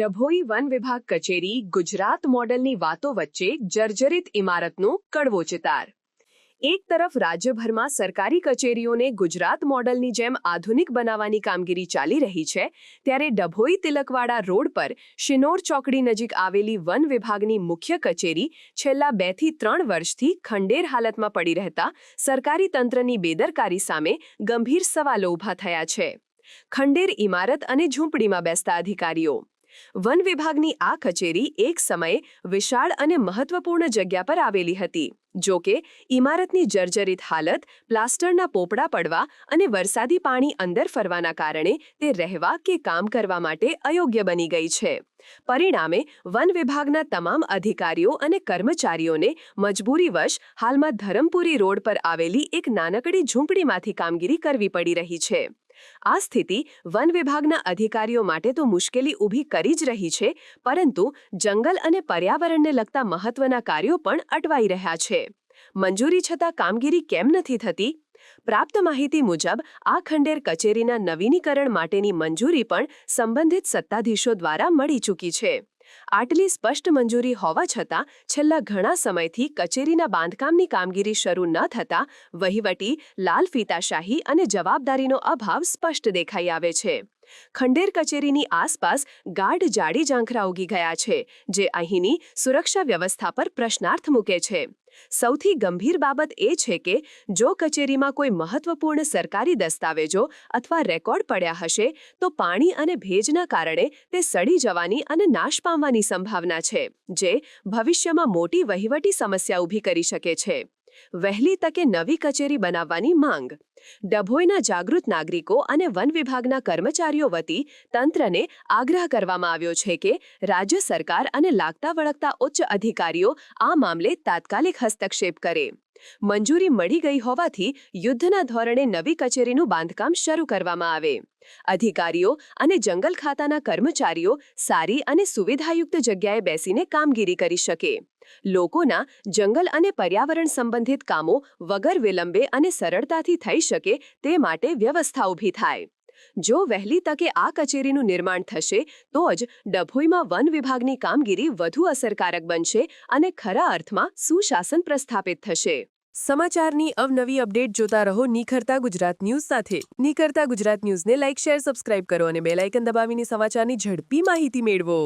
Dabhoi one વિભાગ કચેરી ગુજરાત મોડલની વાતો વચ્ચે જર્જરિત ઇમારતનો કડવો ચિતાર। એક તરફ રાજ્યભરમાં સરકારી કચેરીઓને ગુજરાત મોડલની જેમ આધુનિક બનાવવાની કામગીરી ચાલી રહી છે, ત્યારે ડભોઈ તિલકવાડા રોડ પર શિનોર ચોકડી નજીક આવેલી વન વિભાગની મુખ્ય કચેરી છેલ્લા 2 થી 3 વર્ષથી ખંડેર હાલતમાં પડી રહેતા સરકારી તંત્રની બેદરકારી સામે ગંભીર સવાલો ઊભા થયા છે। ખંડેર ઇમારત અને ઝૂંપડીમાં બેસતા અધિકારીઓ। વન વિભાગની આ કચેરી એક સમયે વિશાળ અને મહત્વપૂર્ણ જગ્યા પર આવેલી હતી, જો કે ઇમારતની જર્જરિત હાલત, પ્લાસ્ટરના પોપડા પડવા અને વરસાદી પાણી અંદર ફરવાના કારણે તે રહેવા કે કામ કરવા માટે અયોગ્ય બની ગઈ છે। પરિણામે વન વિભાગના તમામ અધિકારીઓ અને કર્મચારીઓને મજબૂરીવશ હાલમાં ધરમપુરી રોડ પર આવેલી એક નાનકડી ઝૂંપડીમાંથી કામગીરી કરવી પડી રહી છે। આ સ્થિતિ વન વિભાગના અધિકારીઓ માટે તો મુશ્કેલી ઊભી કરી જ રહી છે, પરંતુ જંગલ અને પર્યાવરણને લગતા મહત્વના કાર્યો પણ અટવાઈ રહ્યા છે। મંજૂરી છતાં કામગીરી કેમ નથી થતી? પ્રાપ્ત માહિતી મુજબ આ ખંડેર કચેરીના નવીનીકરણ માટેની મંજૂરી પણ સંબંધિત સત્તાધીશો દ્વારા મળી ચૂકી છે। આટલી સ્પષ્ટ મંજૂરી હોવા છતાં છેલ્લા ઘણા સમયથી કચેરીના બાંધકામની કામગીરી શરૂ ન થતાં વહીવટી લાલફીતાશાહી અને જવાબદારીનો અભાવ સ્પષ્ટ દેખાઈ આવે છે। ખંડેર કચેરીની આસપાસ ગાઢ જાડી ઝાંખરા ઉગી ગયા છે, જે અહીંની સુરક્ષા વ્યવસ્થા પર પ્રશ્નાર્થ મૂકે છે। સૌથી ગંભીર બાબત એ છે કે જો કચેરીમાં કોઈ મહત્વપૂર્ણ સરકારી દસ્તાવેજો અથવા રેકોર્ડ પડ્યા હશે, તો પાણી અને ભેજના કારણે તે સડી જવાની અને નાશ પામવાની સંભાવના છે, જે ભવિષ્યમાં મોટી વહીવટી સમસ્યા ઊભી કરી શકે છે। વહેલી તકે નવી કચેરી બનાવવાની માંગ। ડભોઈના જાગૃત નાગરિકો અને વન વિભાગના કર્મચારીઓ વતી તંત્રને આગ્રહ કરવામાં આવ્યો છે કે રાજ્ય સરકાર અને લાગતા વળગતા ઉચ્ચ અધિકારીઓ આ મામલે તાત્કાલિક હસ્તક્ષેપ કરે। મંજૂરી મળી ગઈ હોવાથી યુદ્ધના ધોરણે નવી કચેરીનું બાંધકામ શરૂ કરવામાં આવે। અધિકારીઓ અને જંગલ ખાતાના કર્મચારીઓ સારી અને સુવિધાયુક્ત જગ્યાએ બેસીને કામગીરી કરી શકે। લોકોના જંગલ અને પર્યાવરણ સંબંધિત કામો વગર વિલંબે અને સરળતાથી થઈ શકે તે માટે વ્યવસ્થા ઊભી થાય। જો વહેલી તકે આ કચેરીનું નિર્માણ થશે, તો જ ડભોઈમાં વન વિભાગની કામગીરી વધુ અસરકારક બનશે અને ખરા અર્થમાં સુશાસન પ્રસ્થાપિત થશે। સમાચારની અવનવી અપડેટ જોતા રહો નિખરતા ગુજરાત ન્યૂઝ સાથે। નિખરતા ગુજરાત ન્યૂઝને લાઇક, શેર, સબસ્ક્રાઇબ કરો અને બેલ આઇકન દબાવીને સમાચારની ઝડપી માહિતી મેળવો।